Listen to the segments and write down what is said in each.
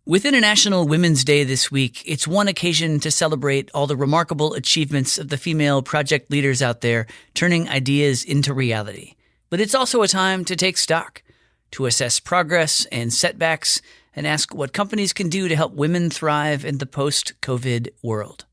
With International Women's Day this week, it's one occasion to celebrate all the remarkable achievements of the female project leaders out there turning ideas into reality. But it's also a time to take stock, to assess progress and setbacks, and ask what companies can do to help women thrive in the post-COVID world.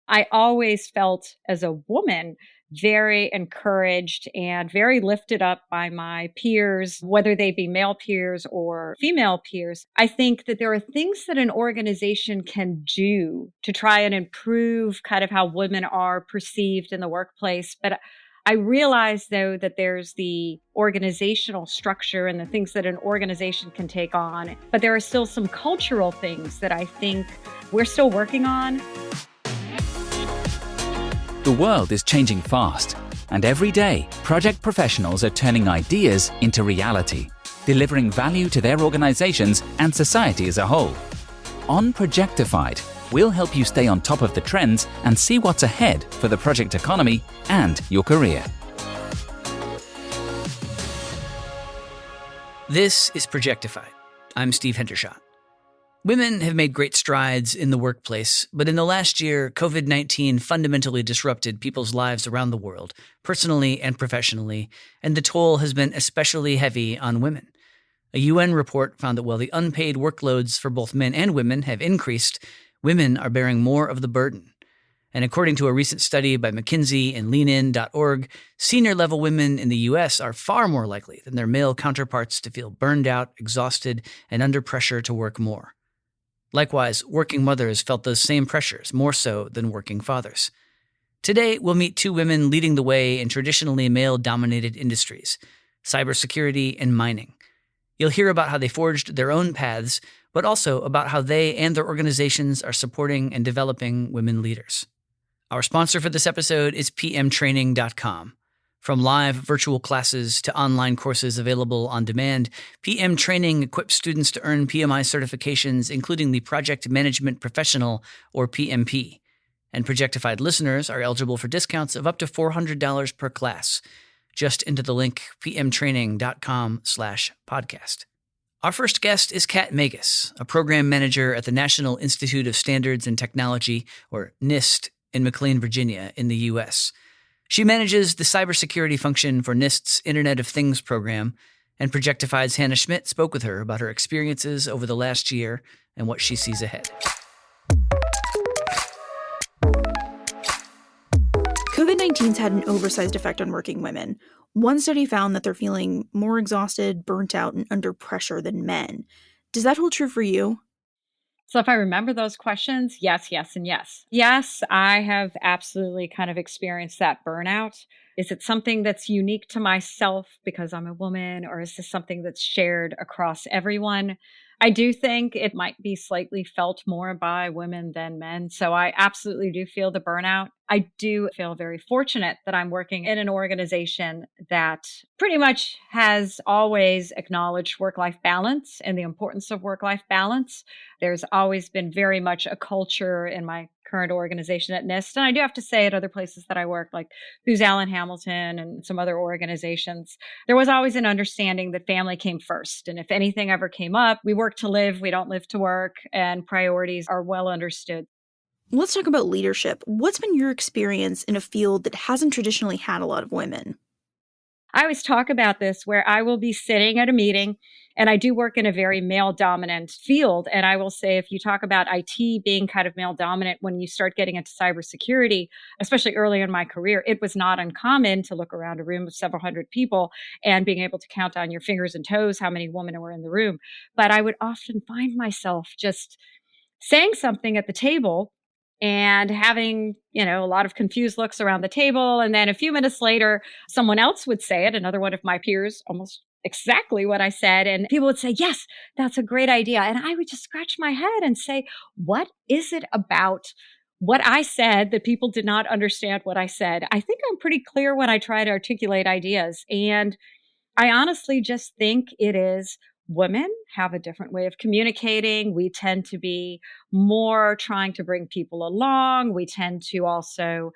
I always felt as a woman very encouraged and very lifted up by my peers, whether they be male peers or female peers. I think that there are things that an organization can do to try and improve kind of how women are perceived in the workplace. But I realize, though, that there's the organizational structure and the things that an organization can take on. But there are still some cultural things that I think we're still working on. The world is changing fast, and every day, project professionals are turning ideas into reality, delivering value to their organizations and society as a whole. On Projectified, we'll help you stay on top of the trends and see what's ahead for the project economy and your career. This is Projectified. I'm Steve Hendershot. Women have made great strides in the workplace, but in the last year, COVID-19 fundamentally disrupted people's lives around the world, personally and professionally, and the toll has been especially heavy on women. A UN report found that while the unpaid workloads for both men and women have increased, women are bearing more of the burden. And according to a recent study by McKinsey and leanin.org, senior-level women in the U.S. are far more likely than their male counterparts to feel burned out, exhausted, and under pressure to work more. Likewise, working mothers felt those same pressures, more so than working fathers. Today, we'll meet two women leading the way in traditionally male-dominated industries, cybersecurity and mining. You'll hear about how they forged their own paths, but also about how they and their organizations are supporting and developing women leaders. Our sponsor for this episode is pmtraining.com. From live virtual classes to online courses available on demand, PM Training equips students to earn PMI certifications, including the Project Management Professional, or PMP. And Projectified listeners are eligible for discounts of up to $400 per class. Just into the link pmtraining.com/podcast. Our first guest is Kat Magus, a program manager at the National Institute of Standards and Technology, or NIST, in McLean, Virginia, in the U.S. She manages the cybersecurity function for NIST's Internet of Things program, and Projectified's Hannah Schmidt spoke with her about her experiences over the last year and what she sees ahead. COVID-19's had an oversized effect on working women. One study found that they're feeling more exhausted, burnt out, and under pressure than men. Does that hold true for you? So if I remember those questions, yes, yes, and yes. Yes, I have absolutely kind of experienced that burnout. Is it something that's unique to myself because I'm a woman, or is this something that's shared across everyone? I do think it might be slightly felt more by women than men. So I absolutely do feel the burnout. I do feel very fortunate that I'm working in an organization that pretty much has always acknowledged work-life balance and the importance of work-life balance. There's always been very much a culture in my current organization at NIST. And I do have to say at other places that I work, like Booz Allen Hamilton and some other organizations, there was always an understanding that family came first. And if anything ever came up, we work to live, we don't live to work, and priorities are well understood. Let's talk about leadership. What's been your experience in a field that hasn't traditionally had a lot of women? I always talk about this where I will be sitting at a meeting, and I do work in a very male-dominant field. And I will say, if you talk about IT being kind of male-dominant, when you start getting into cybersecurity, especially early in my career, it was not uncommon to look around a room of several hundred people and being able to count on your fingers and toes how many women were in the room. But I would often find myself just saying something at the table and having, a lot of confused looks around the table. And then a few minutes later, someone else would say it, another one of my peers, almost exactly what I said. And people would say, yes, that's a great idea. And I would just scratch my head and say, what is it about what I said that people did not understand what I said? I think I'm pretty clear when I try to articulate ideas. And I honestly just think it is women have a different way of communicating. We tend to be more trying to bring people along. We tend to also,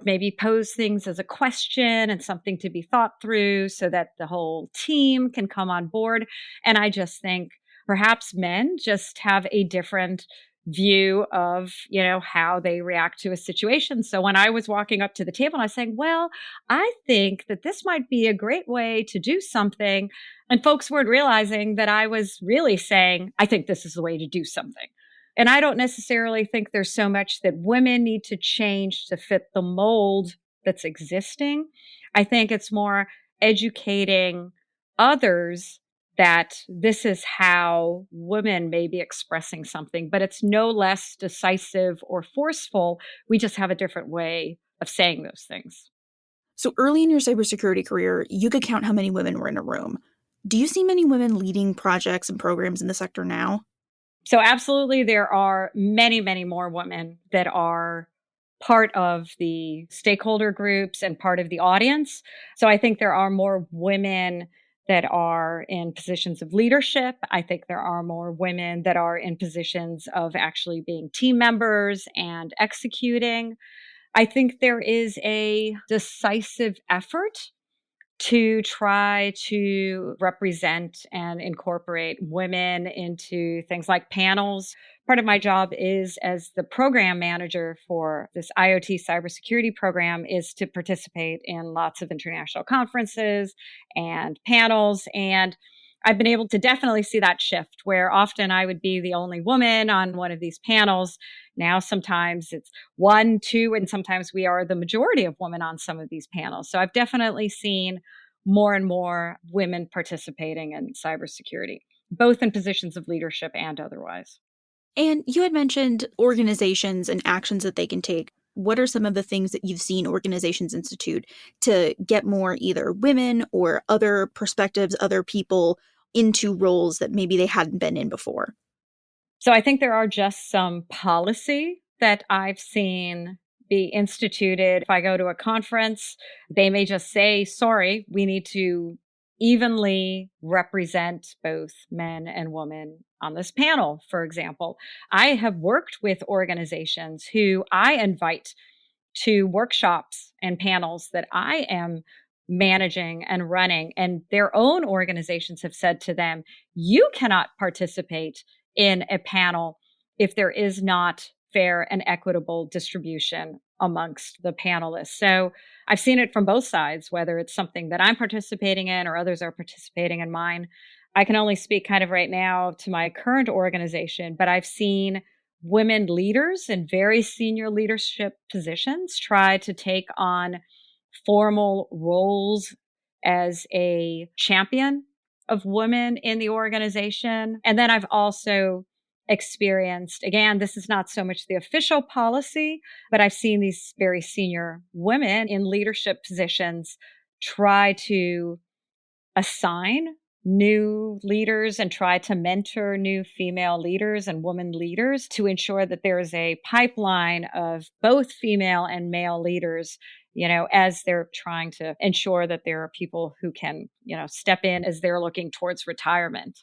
maybe pose things as a question and something to be thought through so that the whole team can come on board. And I just think Perhaps men just have a different view of, how they react to a situation. So when I was walking up to the table and I was saying, well, I think that this might be a great way to do something. And folks weren't realizing that I was really saying, I think this is the way to do something. And I don't necessarily think there's so much that women need to change to fit the mold that's existing. I think it's more educating others that this is how women may be expressing something, but it's no less decisive or forceful. We just have a different way of saying those things. So early in your cybersecurity career, you could count how many women were in a room. Do you see many women leading projects and programs in the sector now? So absolutely, there are many, many more women that are part of the stakeholder groups and part of the audience. So I think there are more women that are in positions of leadership. I think there are more women that are in positions of actually being team members and executing. I think there is a decisive effort to try to represent and incorporate women into things like panels. Part of my job is, as the program manager for this IoT cybersecurity program, is to participate in lots of international conferences and panels. And I've been able to definitely see that shift where often I would be the only woman on one of these panels. Now, sometimes it's one, two, and sometimes we are the majority of women on some of these panels. So I've definitely seen more and more women participating in cybersecurity, both in positions of leadership and otherwise. And you had mentioned organizations and actions that they can take. What are some of the things that you've seen organizations institute to get more either women or other perspectives, other people into roles that maybe they hadn't been in before? So I think there are just some policy that I've seen be instituted. If I go to a conference, they may just say, sorry, we need to evenly represent both men and women on this panel, for example. I have worked with organizations who I invite to workshops and panels that I am managing and running, and their own organizations have said to them, you cannot participate in a panel if there is not fair and equitable distribution amongst the panelists. So I've seen it from both sides, whether it's something that I'm participating in or others are participating in mine. I can only speak kind of right now to my current organization, but I've seen women leaders in very senior leadership positions try to take on formal roles as a champion of women in the organization. And then I've also experienced, again, this is not so much the official policy, but I've seen these very senior women in leadership positions try to assign new leaders and try to mentor new female leaders and women leaders to ensure that there is a pipeline of both female and male leaders, as they're trying to ensure that there are people who can, step in as they're looking towards retirement.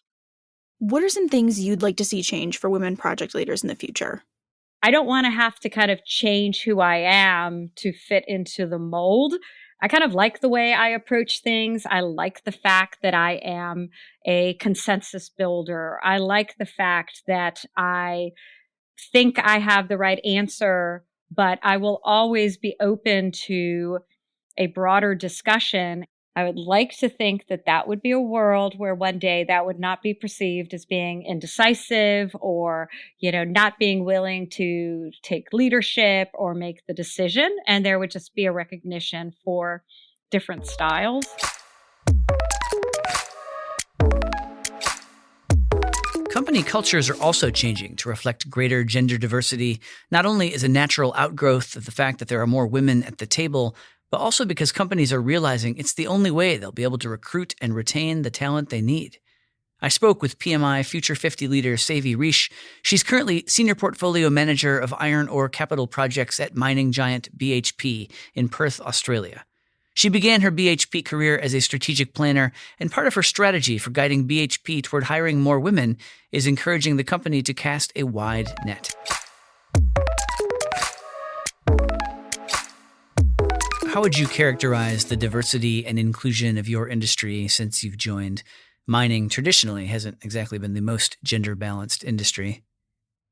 What are some things you'd like to see change for women project leaders in the future? I don't want to have to kind of change who I am to fit into the mold. I kind of like the way I approach things. I like the fact that I am a consensus builder. I like the fact that I think I have the right answer, but I will always be open to a broader discussion. I would like to think that that would be a world where one day that would not be perceived as being indecisive or, not being willing to take leadership or make the decision. And there would just be a recognition for different styles. Company cultures are also changing to reflect greater gender diversity, not only as a natural outgrowth of the fact that there are more women at the table, but also because companies are realizing it's the only way they'll be able to recruit and retain the talent they need. I spoke with PMI Future 50 leader Sevi Rich. She's currently Senior Portfolio Manager of Iron Ore Capital Projects at mining giant BHP in Perth, Australia. She began her BHP career as a strategic planner, and part of her strategy for guiding BHP toward hiring more women is encouraging the company to cast a wide net. How would you characterize the diversity and inclusion of your industry since you've joined? Mining traditionally hasn't exactly been the most gender-balanced industry.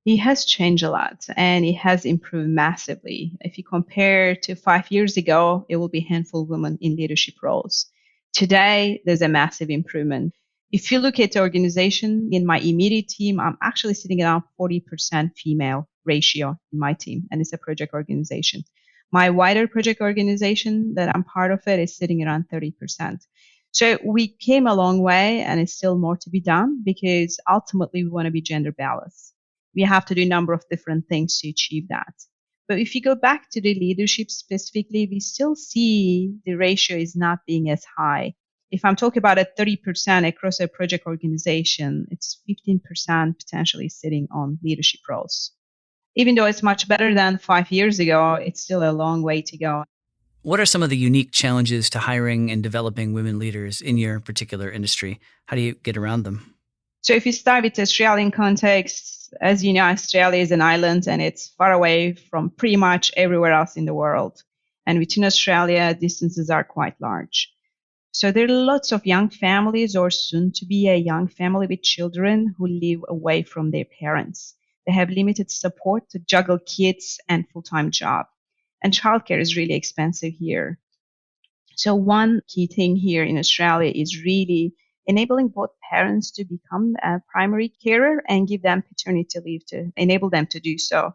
It has changed a lot and it has improved massively. If you compare to 5 years ago, it will be a handful of women in leadership roles. Today, there's a massive improvement. If you look at the organization in my immediate team, I'm actually sitting around 40% female ratio in my team, and it's a project organization. My wider project organization that I'm part of it is sitting around 30%. So we came a long way and it's still more to be done because ultimately we want to be gender balanced. We have to do a number of different things to achieve that. But if you go back to the leadership specifically, we still see the ratio is not being as high. If I'm talking about a 30% across a project organization, it's 15% potentially sitting on leadership roles. Even though it's much better than 5 years ago, it's still a long way to go. What are some of the unique challenges to hiring and developing women leaders in your particular industry? How do you get around them? So if you start with the Australian context, as you know, Australia is an island and it's far away from pretty much everywhere else in the world. And within Australia, distances are quite large. So there are lots of young families or soon to be a young family with children who live away from their parents. They have limited support to juggle kids and full-time job. And childcare is really expensive here. So one key thing here in Australia is really enabling both parents to become a primary carer and give them paternity leave to enable them to do so.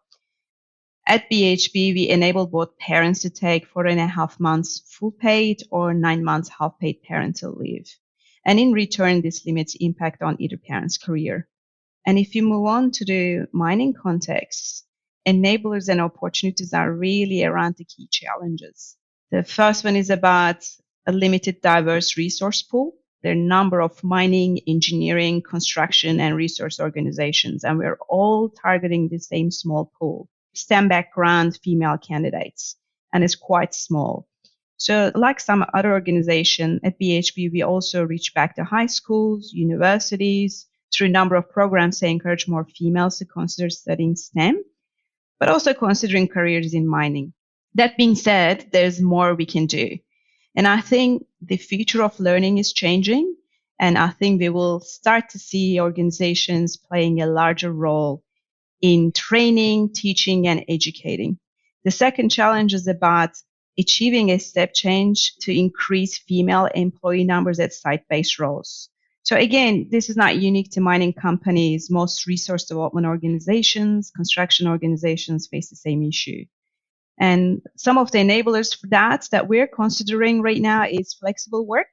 At BHP, we enable both parents to take 4.5 months full paid or 9 months half paid parental leave. And in return, this limits impact on either parent's career. And if you move on to the mining context, enablers and opportunities are really around the key challenges. The first one is about a limited diverse resource pool. There are a number of mining, engineering, construction, and resource organizations, and we're all targeting the same small pool. STEM background female candidates, and it's quite small. So like some other organization at BHP, we also reach back to high schools, universities, through a number of programs to encourage more females to consider studying STEM, but also considering careers in mining. That being said, there's more we can do. And I think the future of learning is changing, and I think we will start to see organizations playing a larger role in training, teaching, and educating. The second challenge is about achieving a step change to increase female employee numbers at site-based roles. So again, this is not unique to mining companies. Most resource development organizations, construction organizations face the same issue. And some of the enablers for that we're considering right now is flexible work.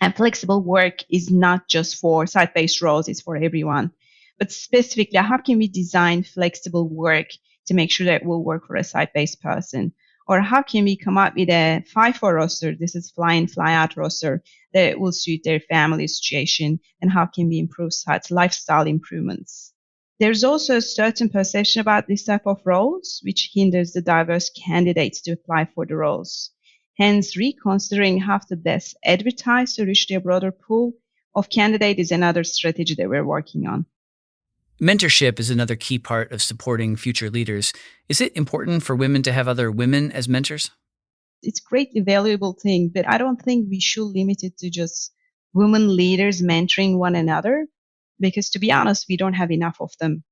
And flexible work is not just for site-based roles, it's for everyone. But specifically, how can we design flexible work to make sure that it will work for a site-based person? Or how can we come up with a FIFO roster, this is fly in, fly out roster, that will suit their family situation? And how can we improve such lifestyle improvements? There's also a certain perception about this type of roles, which hinders the diverse candidates to apply for the roles. Hence, reconsidering how to best advertise to reach their broader pool of candidates is another strategy that we're working on. Mentorship is another key part of supporting future leaders. Is it important for women to have other women as mentors? It's a greatly valuable thing, but I don't think we should limit it to just women leaders mentoring one another, because to be honest, we don't have enough of them.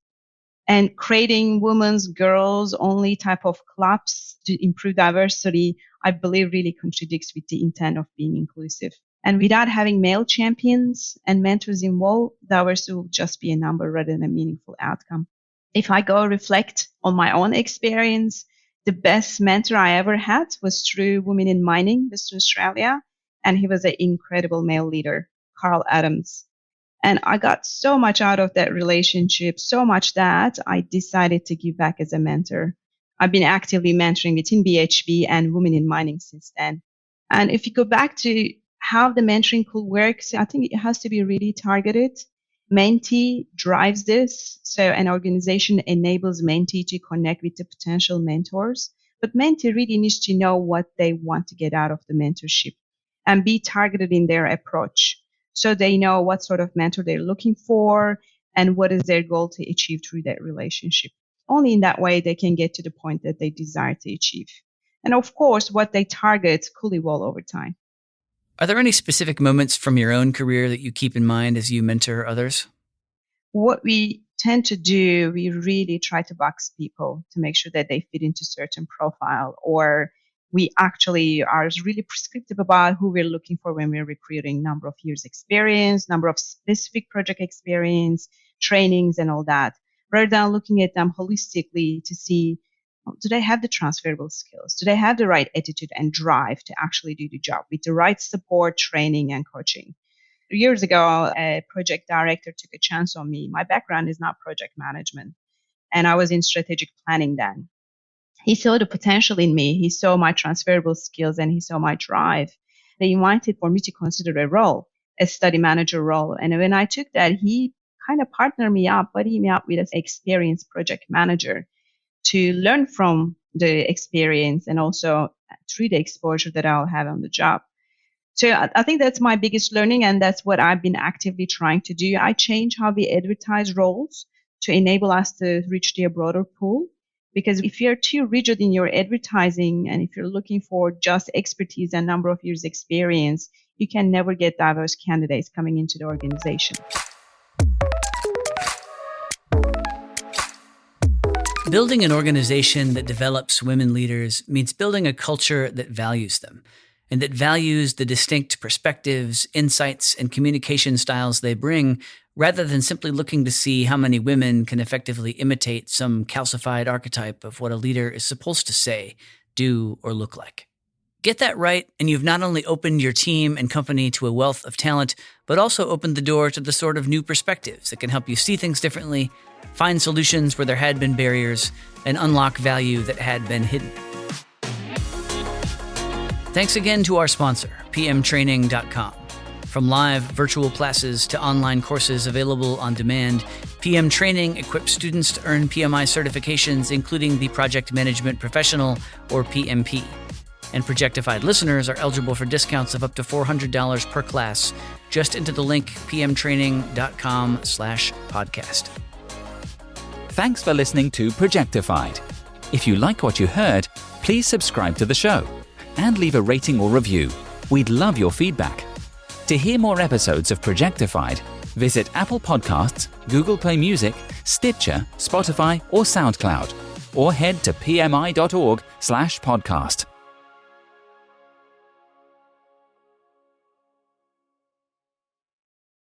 And creating women's, girls only type of clubs to improve diversity, I believe really contradicts with the intent of being inclusive. And without having male champions and mentors involved, diversity will just be a number rather than a meaningful outcome. If I go reflect on my own experience, the best mentor I ever had was through Women in Mining, Western Australia. And he was an incredible male leader, Carl Adams. And I got so much out of that relationship, so much that I decided to give back as a mentor. I've been actively mentoring within BHP and Women in Mining since then. And if you go back to how the mentoring could work, I think it has to be really targeted. Mentee drives this. So an organization enables mentee to connect with the potential mentors. But mentee really needs to know what they want to get out of the mentorship and be targeted in their approach, so they know what sort of mentor they're looking for and what is their goal to achieve through that relationship. Only in that way they can get to the point that they desire to achieve. And of course, what they target could evolve over time. Are there any specific moments from your own career that you keep in mind as you mentor others? What we tend to do, we really try to box people to make sure that they fit into certain profile, or we actually are really prescriptive about who we're looking for when we're recruiting: number of years experience, number of specific project experience, trainings, and all that, rather than looking at them holistically to see, do they have the transferable skills? Do they have the right attitude and drive to actually do the job with the right support, training, and coaching? Years ago, a project director took a chance on me. My background is not project management, and I was in strategic planning then. He saw the potential in me. He saw my transferable skills and he saw my drive. They invited for me to consider a role, a study manager role. And when I took that, he kind of partnered me up, buddied me up with an experienced project manager to learn from the experience and also through the exposure that I'll have on the job. So I think that's my biggest learning, and that's what I've been actively trying to do. I change how we advertise roles to enable us to reach the broader pool. Because if you're too rigid in your advertising and if you're looking for just expertise and number of years experience, you can never get diverse candidates coming into the organization. Building an organization that develops women leaders means building a culture that values them, and that values the distinct perspectives, insights, and communication styles they bring, rather than simply looking to see how many women can effectively imitate some calcified archetype of what a leader is supposed to say, do, or look like. Get that right, and you've not only opened your team and company to a wealth of talent, but also opened the door to the sort of new perspectives that can help you see things differently, find solutions where there had been barriers, and unlock value that had been hidden. Thanks again to our sponsor, pmtraining.com. From live virtual classes to online courses available on demand, PM Training equips students to earn PMI certifications, including the Project Management Professional, or PMP. And Projectified listeners are eligible for discounts of up to $400 per class. Just enter the link pmtraining.com/podcast. Thanks for listening to Projectified. If you like what you heard, please subscribe to the show and leave a rating or review. We'd love your feedback. To hear more episodes of Projectified, visit Apple Podcasts, Google Play Music, Stitcher, Spotify, or SoundCloud, or head to pmi.org/podcast.